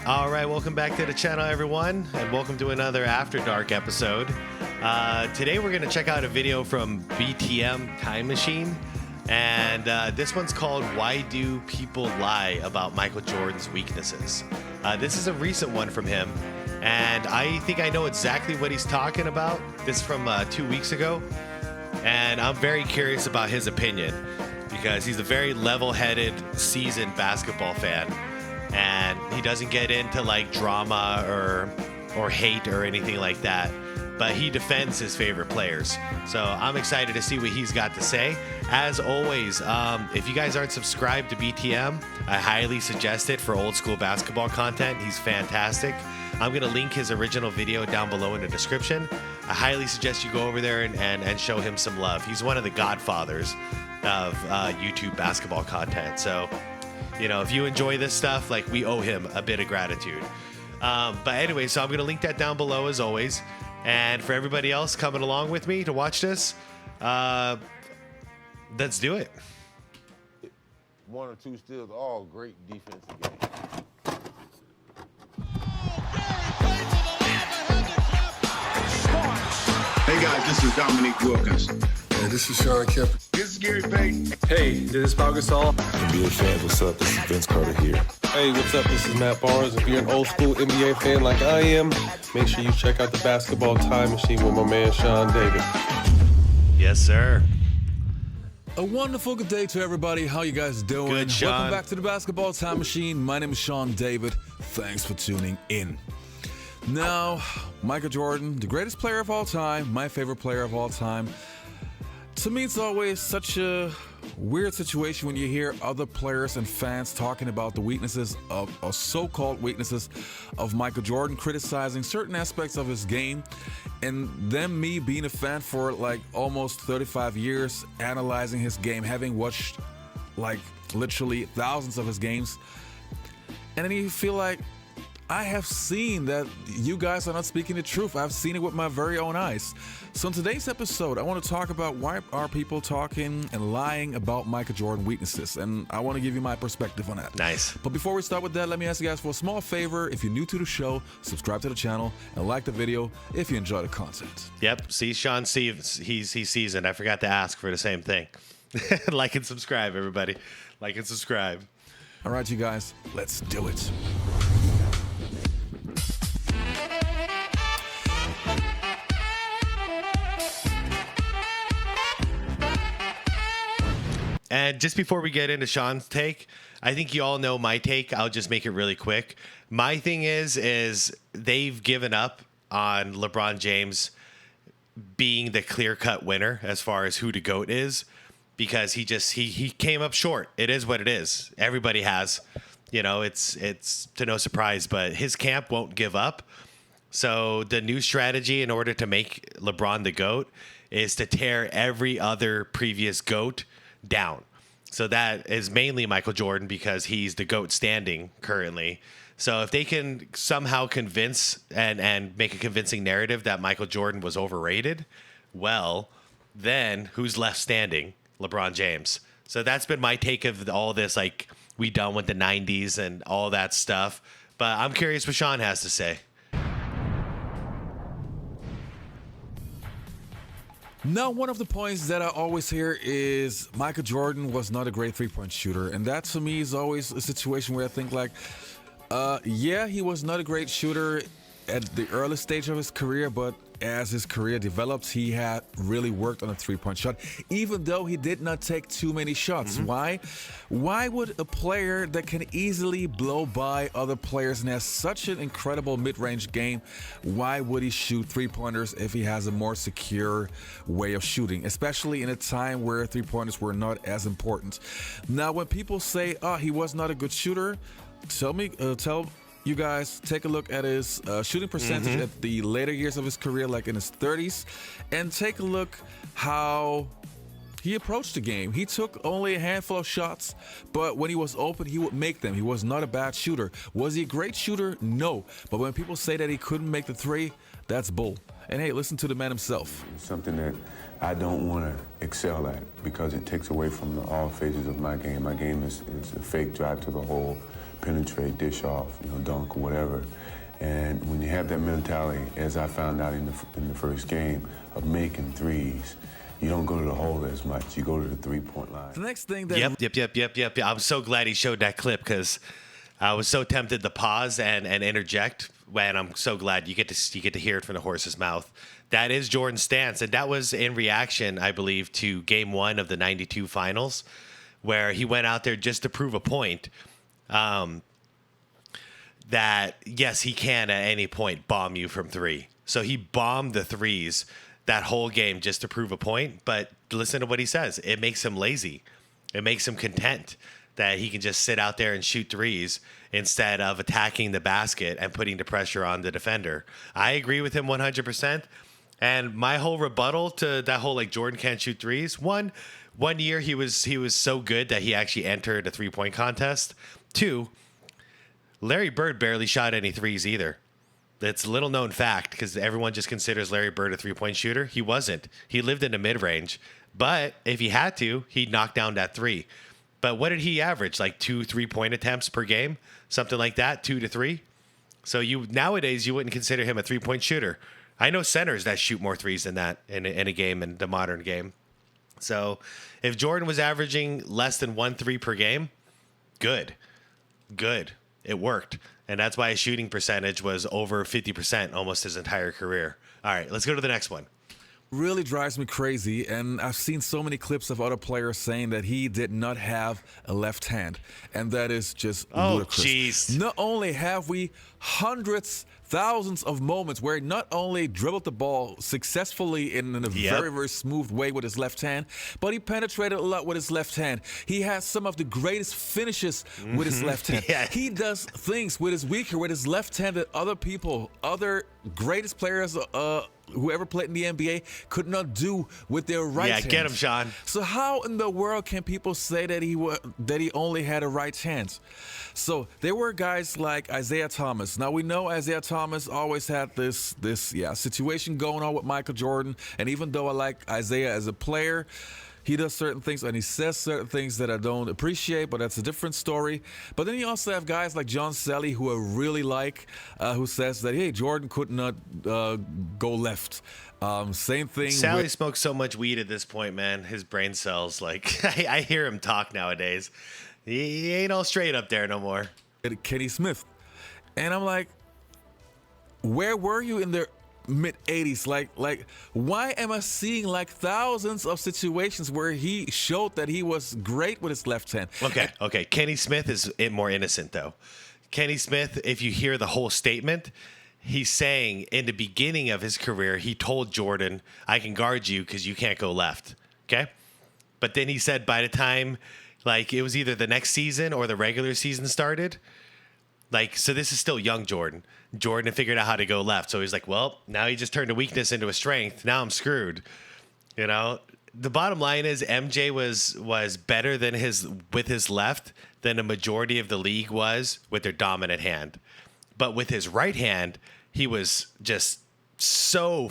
All right, welcome back to the channel, everyone, and welcome to another After Dark episode. Today we're going to check out a video from BTM Time Machine, and this one's called Why Do People Lie About Michael Jordan's Weaknesses? This is a recent one from him, and I think I know exactly what he's talking about. This is from 2 weeks ago, and I'm very curious about his opinion because he's a very level-headed, seasoned basketball fan. And he doesn't get into like drama or hate or anything like that, but he defends his favorite players. So I'm excited to see what he's got to say. As always, if you guys aren't subscribed to BTM, I highly suggest it for old school basketball content. He's fantastic. I'm going to link his original video down below in the description. I highly suggest you go over there and show him some love. He's one of the godfathers of YouTube basketball content. So, you know, if you enjoy this stuff, like, we owe him a bit of gratitude. But anyway, so I'm going to link that down below as always. And for everybody else coming along with me to watch this, let's do it. One or two steals, all great defensive games. Hey guys, this is Dominique Wilkins. Hey, this is Sean Kemp. This is Gary Payton. Hey, this is Pau Gasol. NBA fans, what's up? This is Vince Carter here. Hey, what's up? This is Matt Barnes. If you're an old school NBA fan like I am, make sure you check out the Basketball Time Machine with my man Sean David. Yes, sir. A wonderful good day to everybody. How you guys doing? Good, Sean. Welcome back to the Basketball Time Machine. My name is Sean David. Thanks for tuning in. Now, Michael Jordan, the greatest player of all time, my favorite player of all time. To me, it's always such a weird situation when you hear other players and fans talking about the weaknesses of, or so-called weaknesses of Michael Jordan, criticizing certain aspects of his game, and then me being a fan for like almost 35 years, analyzing his game, having watched like literally thousands of his games, and then you feel like I have seen that you guys are not speaking the truth. I've seen it with my very own eyes. So in today's episode, I want to talk about why are people talking and lying about Michael Jordan weaknesses, and I want to give you my perspective on that. Nice. But before we start with that, let me ask you guys for a small favor. If you're new to the show, subscribe to the channel and like the video if you enjoy the content. Yep. See, Sean Stevens, he's seasoned. I forgot to ask for the same thing. Like and subscribe, everybody. Like and subscribe. All right, you guys, let's do it. And just before we get into Sean's take, I think you all know my take. I'll just make it really quick. My thing is they've given up on LeBron James being the clear-cut winner as far as who the GOAT is, because he came up short. It is what it is. Everybody has. You know, it's to no surprise, but his camp won't give up. So the new strategy in order to make LeBron the GOAT is to tear every other previous GOAT down. So that is mainly Michael Jordan because he's the GOAT standing currently. So if they can somehow convince and make a convincing narrative that Michael Jordan was overrated, well, then who's left standing? LeBron James. So that's been my take of all this, like, we done with the 90s and all that stuff. But I'm curious what Sean has to say. Now, one of the points that I always hear is Michael Jordan was not a great three-point shooter. And that, to me, is always a situation where I think, like, yeah, he was not a great shooter at the early stage of his career, but as his career developed, he had really worked on a three-point shot, even though he did not take too many shots. Why? Why would a player that can easily blow by other players and has such an incredible mid-range game, why would he shoot three-pointers if he has a more secure way of shooting, especially in a time where three-pointers were not as important? Now, when people say, oh, he was not a good shooter, tell you guys, take a look at his shooting percentage at the later years of his career, like in his 30s, and take a look how he approached the game. He took only a handful of shots, but when he was open, he would make them. He was not a bad shooter. Was he a great shooter? No. But when people say that he couldn't make the three, that's bull. And hey, listen to the man himself. It's something that I don't want to excel at because it takes away from all phases of my game. My game is a fake drive to the hole, penetrate, dish off, dunk or whatever. And when you have that mentality, as I found out in the first game, of making threes, you don't go to the hole as much. You go to the three-point line. The next thing that Yep. I'm so glad he showed that clip because I was so tempted to pause and interject. And I'm so glad you get to hear it from the horse's mouth. That is Jordan's stance, and that was in reaction, I believe, to Game 1 of the '92 Finals, where he went out there just to prove a point. That yes, he can at any point bomb you from three. So he bombed the threes that whole game just to prove a point. But listen to what he says. It makes him lazy. It makes him content that he can just sit out there and shoot threes instead of attacking the basket and putting the pressure on the defender. I agree with him 100%. And my whole rebuttal to that whole Jordan can't shoot threes. One year he was so good that he actually entered a 3-point contest. 2, Larry Bird barely shot any threes either. That's a little known fact because everyone just considers Larry Bird a 3-point shooter. He wasn't. He lived in the mid-range. But if he had to, he'd knock down that 3. But what did he average? 2 3-point attempts per game? Something like that, 2 to 3? So nowadays, you wouldn't consider him a 3-point shooter. I know centers that shoot more threes than that in a game, in the modern game. So if Jordan was averaging less than 1 3 per game, good. It worked. And that's why his shooting percentage was over 50% almost his entire career. All right, let's go to the next one. really drives me crazy, and I've seen so many clips of other players saying that he did not have a left hand, and that is just ludicrous. Jeez. Not only have we hundreds, thousands of moments where he not only dribbled the ball successfully in a very, very smooth way with his left hand, but he penetrated a lot with his left hand. He has some of the greatest finishes with his left hand. He does things with his left hand that other greatest players who ever played in the NBA could not do with their right hand. Yeah, get him, Sean. So how in the world can people say that he only had a right hand? So there were guys like Isaiah Thomas. Now we know Isaiah Thomas always had this situation going on with Michael Jordan, and even though I like Isaiah as a player, he does certain things and he says certain things that I don't appreciate, but that's a different story. But then you also have guys like John Sally, who I really like, who says that, hey, Jordan could not go left. Same thing. Sally smokes so much weed at this point, man. His brain cells, like, I hear him talk nowadays. He ain't all straight up there no more. Kenny Smith. And I'm like, where were you in the mid-'80s? Like, why am I seeing like thousands of situations where he showed that he was great with his left hand? Okay. Kenny Smith is more innocent, though. Kenny Smith, if you hear the whole statement, he's saying in the beginning of his career, he told Jordan, I can guard you because you can't go left. Okay? But then he said by the time, like, it was either the next season or the regular season started, like, so this is still young Jordan. Jordan had figured out how to go left. So he's like, well, now he just turned a weakness into a strength. Now I'm screwed. You know, the bottom line is MJ was better than with his left than a majority of the league was with their dominant hand. But with his right hand, he was just so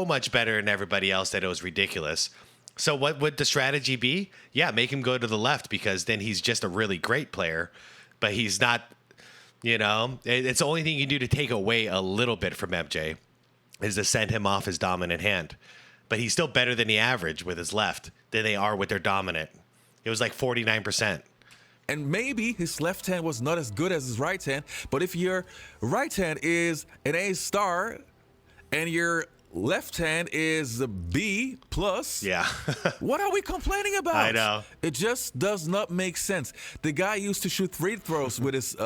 much better than everybody else that it was ridiculous. So what would the strategy be? Yeah, make him go to the left because then he's just a really great player, but he's not. You know, it's the only thing you can do to take away a little bit from MJ is to send him off his dominant hand. But he's still better than the average with his left than they are with their dominant. It was like 49%. And maybe his left hand was not as good as his right hand, but if your right hand is an A star and your left hand is a B plus, what are we complaining about? I know. It just does not make sense. The guy used to shoot free throws with his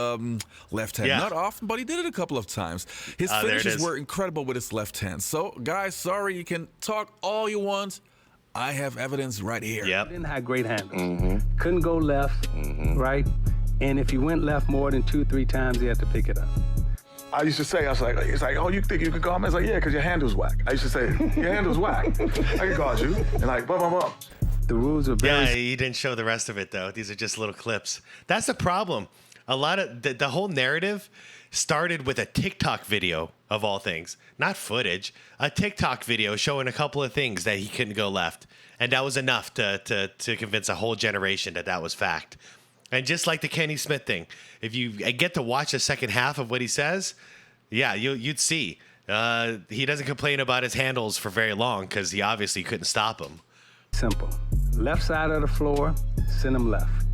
left hand. Not often, but he did it a couple of times. His finishes were incredible with his left hand. So, guys, sorry, you can talk all you want. I have evidence right here. Didn't have great handles. Couldn't go left, right? And if he went left more than 2-3 times, he had to pick it up. I used to say, it's like, oh, you think you can guard me? It's like, yeah, because your handle's whack. I used to say, your handle's whack. I can guard you. And like, bum. The rules are very... Yeah, he didn't show the rest of it, though. These are just little clips. That's the problem. A lot of the whole narrative started with a TikTok video, of all things. Not footage. A TikTok video showing a couple of things that he couldn't go left. And that was enough to convince a whole generation that was fact. And just like the Kenny Smith thing, if you get to watch the second half of what he says, yeah, you'd see. He doesn't complain about his handles for very long because he obviously couldn't stop him. Simple. Left side of the floor, send him left.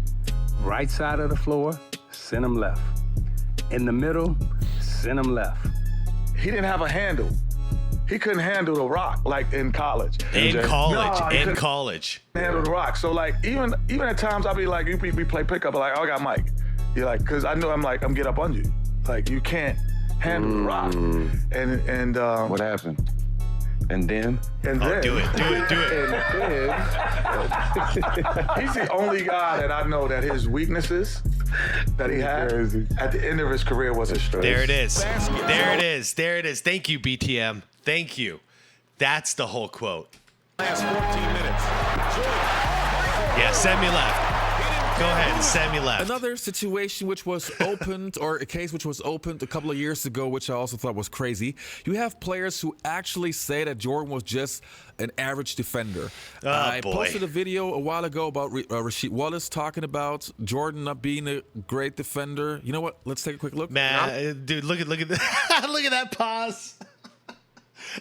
Right side of the floor, send him left. In the middle, send him left. He didn't have a handle. He couldn't handle the rock like in college. In No, college, he in couldn't college. handle the rock. So like even at times I'll be like, we play pickup, like, oh, I got Mike. You're like, cause I know I'm get up on you. Like you can't handle the rock. And What happened? And then? Oh, do it. He's the only guy that I know that his weaknesses that he had at the end of his career was his strength. There it is. There it is. Thank you, BTM. Thank you. That's the whole quote. Last 14 minutes. Yeah, send me left. Go ahead, send me left. Another situation which was opened, or a case which was opened a couple of years ago, which I also thought was crazy. You have players who actually say that Jordan was just an average defender. I boy. posted a video a while ago about Rasheed Wallace talking about Jordan not being a great defender. You know what? Let's take a quick look. Man, dude, look at that. Look at that pause.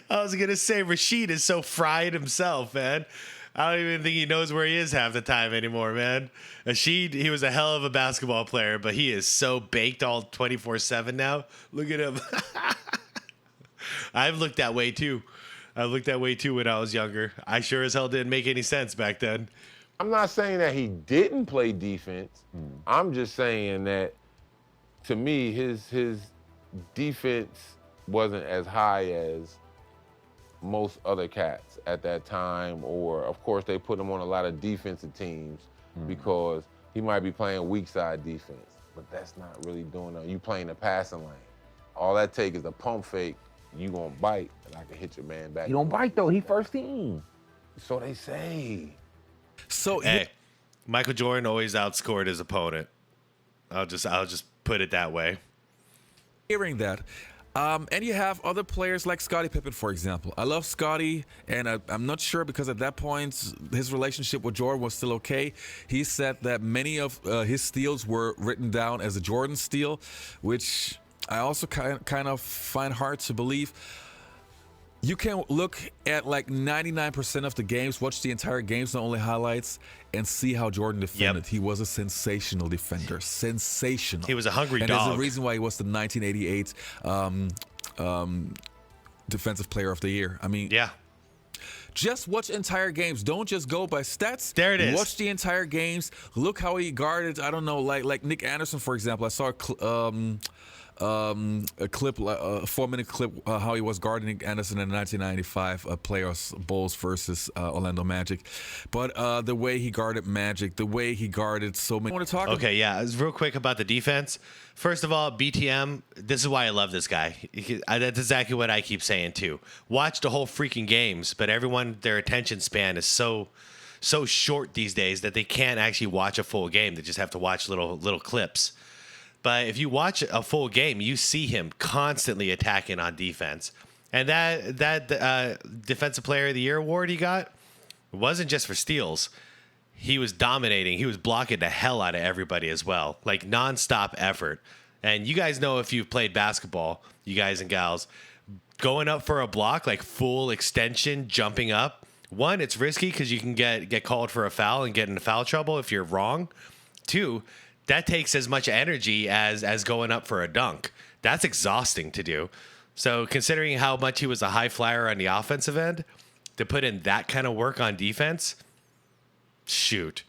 I was gonna say Rasheed is so fried himself, man. I don't even think he knows where he is half the time anymore, man. Rasheed, he was a hell of a basketball player, but he is so baked all 24/7 now. Look at him. I've looked that way too. I looked that way too when I was younger. I sure as hell didn't make any sense back then. I'm not saying that he didn't play defense. I'm just saying that, to me, his defense wasn't as high as most other cats at that time, or of course they put him on a lot of defensive teams because he might be playing weak side defense, but that's not really doing nothing. You playing the passing lane. All that take is a pump fake, you gonna bite, and I can hit your man back. He don't bite though. He first team. So they say. So Hey, Michael Jordan always outscored his opponent. I'll just put it that way. hearing that. And you have other players like Scottie Pippen, for example. I love Scottie, and I'm not sure because at that point his relationship with Jordan was still okay. He said that many of his steals were written down as a Jordan steal, which I also kind of find hard to believe. You can look at like 99% of the games, watch the entire games, not only highlights, and see how Jordan defended. Yep. He was a sensational defender. Sensational. He was a hungry and dog. there's a reason why he was the 1988 Defensive Player of the Year. I mean, Yeah. just watch entire games. Don't just go by stats. There it is. Watch the entire games. Look how he guarded, I don't know, like Nick Anderson, for example. I saw a clip, a 4-minute clip, how he was guarding Nick Anderson in the 1995 Playoffs Bulls versus Orlando Magic. But the way he guarded Magic, the way he guarded so many. I want to talk Okay, yeah. Real quick about the defense. First of all, BTM, this is why I love this guy. That's exactly what I keep saying, too. Watch the whole freaking games, but everyone, their attention span is so short these days that they can't actually watch a full game. They just have to watch little clips. But if you watch a full game, you see him constantly attacking on defense. And that Defensive Player of the Year award he got wasn't just for steals. He was dominating. He was blocking the hell out of everybody as well. Like nonstop effort. And you guys know, if you've played basketball, you guys and gals, going up for a block, like full extension, jumping up. One, it's risky because you can get called for a foul and get into foul trouble if you're wrong. Two, that takes as much energy as going up for a dunk. That's exhausting to do. So considering how much he was a high flyer on the offensive end, to put in that kind of work on defense, shoot.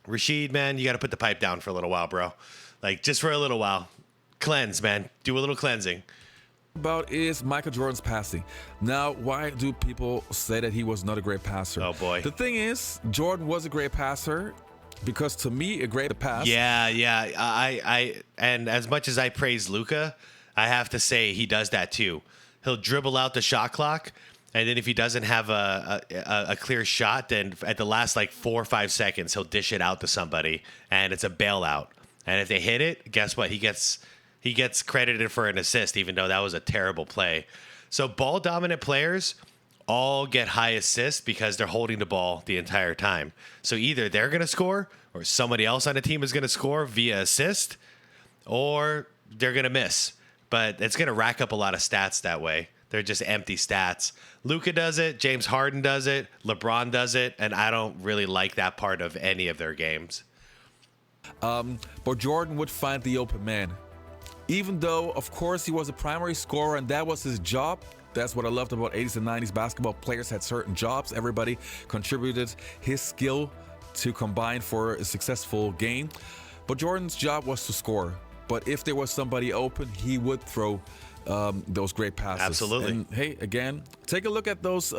Rasheed, man, you got to put the pipe down for a little while, bro. Like, just for a little while. Cleanse, man. Do a little cleansing. about is Michael Jordan's passing. Now, why do people say that he was not a great passer? Oh, boy. The thing is, Jordan was a great passer. Because to me, a great pass. Yeah. I and as much as I praise Luka, I have to say he does that too. He'll dribble out the shot clock, and then if he doesn't have a clear shot, then at the last like 4 or 5 seconds, he'll dish it out to somebody, and it's a bailout. And if they hit it, guess what? He gets credited for an assist, even though that was a terrible play. So ball dominant players all get high assists because they're holding the ball the entire time. So either they're going to score or somebody else on the team is going to score via assist, or they're going to miss. But it's going to rack up a lot of stats that way. They're just empty stats. Luka does it. James Harden does it. LeBron does it. And I don't really like that part of any of their games. But Jordan would find the open man. Even though, of course, he was a primary scorer and that was his job. That's what I loved about 80s and 90s basketball. Players had certain jobs. Everybody contributed his skill to combine for a successful game. But Jordan's job was to score. But if there was somebody open, he would throw those great passes. Absolutely. And hey, again, take a look at those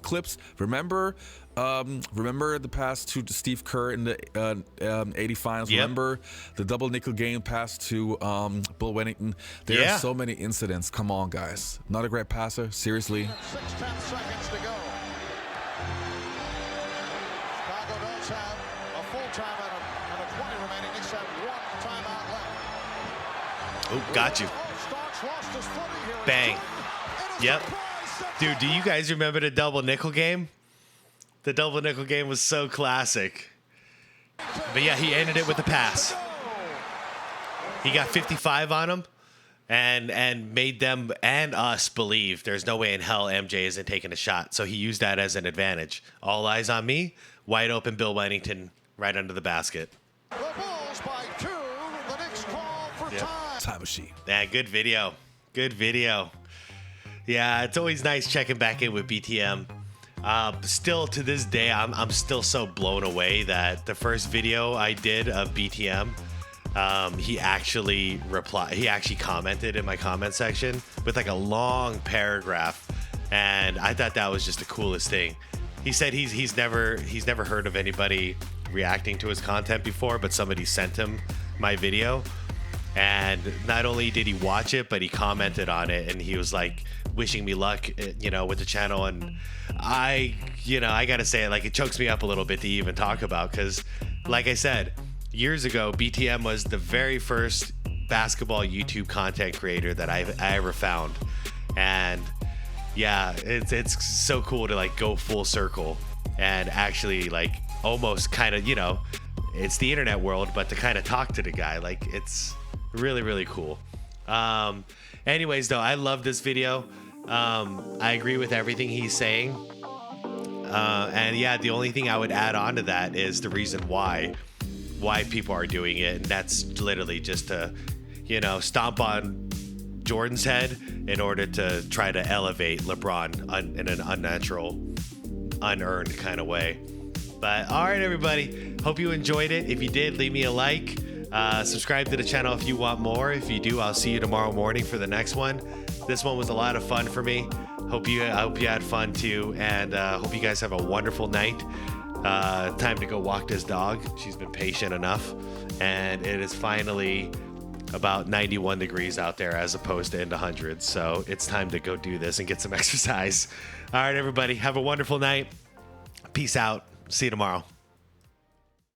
clips. Remember the pass to Steve Kerr in the 80 finals. Yep. Remember the double nickel game pass to Bill Wennington. There are so many incidents. Come on, guys. Not a great passer. Seriously. 6-10 seconds to go. Chicago does have a full timeout and a 20 remaining. Knicks have one timeout left. Oh, got you. Bang. Yep. Dude, do you guys remember the double nickel game? The double nickel game was so classic. But yeah, he ended it with a pass. He got 55 on him and made them and us believe there's no way in hell MJ isn't taking a shot. So he used that as an advantage. All eyes on me. Wide open Bill Wennington right under the basket. The Bulls by 2. The Knicks call for time. Time machine. Yeah, good video. Good video. Yeah, it's always nice checking back in with BTM. Still to this day, I'm still so blown away that the first video I did of BTM, he actually commented in my comment section with like a long paragraph, and I thought that was just the coolest thing. He said he's never heard of anybody reacting to his content before, but somebody sent him my video, and not only did he watch it, but he commented on it, and he was like wishing me luck, with the channel. And I gotta say, like, it chokes me up a little bit to even talk about, because like I said, years ago, BTM was the very first basketball YouTube content creator that I ever found. And yeah, it's so cool to like go full circle and actually like almost kind of, it's the internet world, but to kind of talk to the guy, like, it's really, really cool. Anyways, though, I love this video. I agree with everything he's saying. And yeah, the only thing I would add on to that is the reason why people are doing it. And that's literally just to, stomp on Jordan's head in order to try to elevate LeBron in an unnatural, unearned kind of way. But all right, everybody, hope you enjoyed it. If you did, leave me a like. Subscribe to the channel if you want more. If you do, I'll see you tomorrow morning for the next one. This one was a lot of fun for me. I hope you had fun too, and hope you guys have a wonderful night. Time to go walk this dog. She's been patient enough, and it is finally about 91 degrees out there as opposed to in the hundreds. So it's time to go do this and get some exercise. All right, everybody, have a wonderful night. Peace out. See you tomorrow.